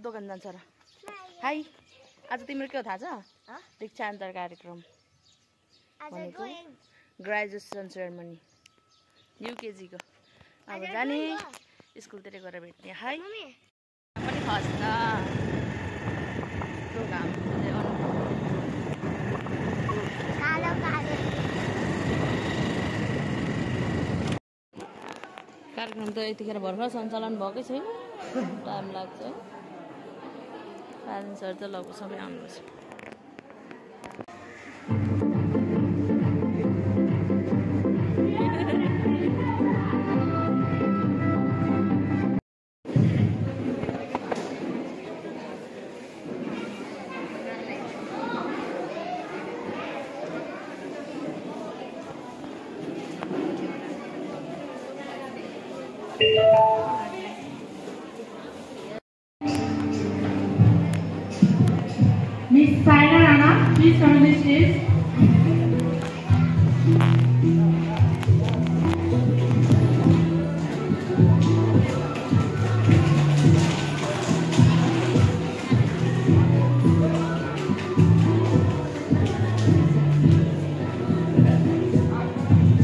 दोकान जान्छ र हाई आज तिम्रो के हो थाहा छ दीक्षान्तर कार्यक्रम भनेको ग्रेजुएसन सेरेमनी युकेजी को अब जाने स्कुलतिर गएर भेट्ने हाई पनि खस्छ प्रोग्राम कार्यक्रम त यतिखेर भर्खर सञ्चालन भएकै छैन टाइम लाग्छ है प्यारेन्ट्सहरू त लगभग सबै आउनुपर्छ Miss Saina Rana, please come on the stage.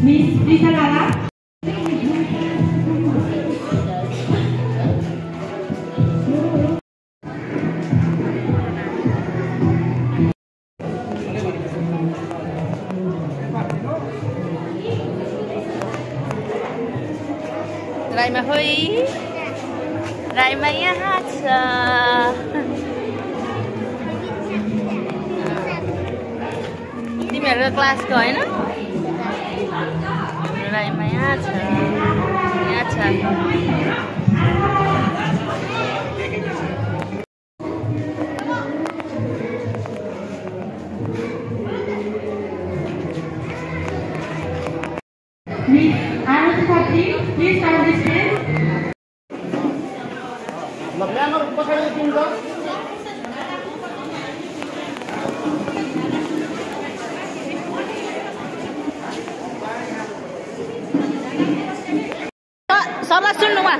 Miss Rita Lala. Raima होई राइमा यहाँ छ तिमीहरूको क्लासको होइन राइमा यहाँ छ Miss Anand Khati, please come on the stage. सबै सुन्नुमा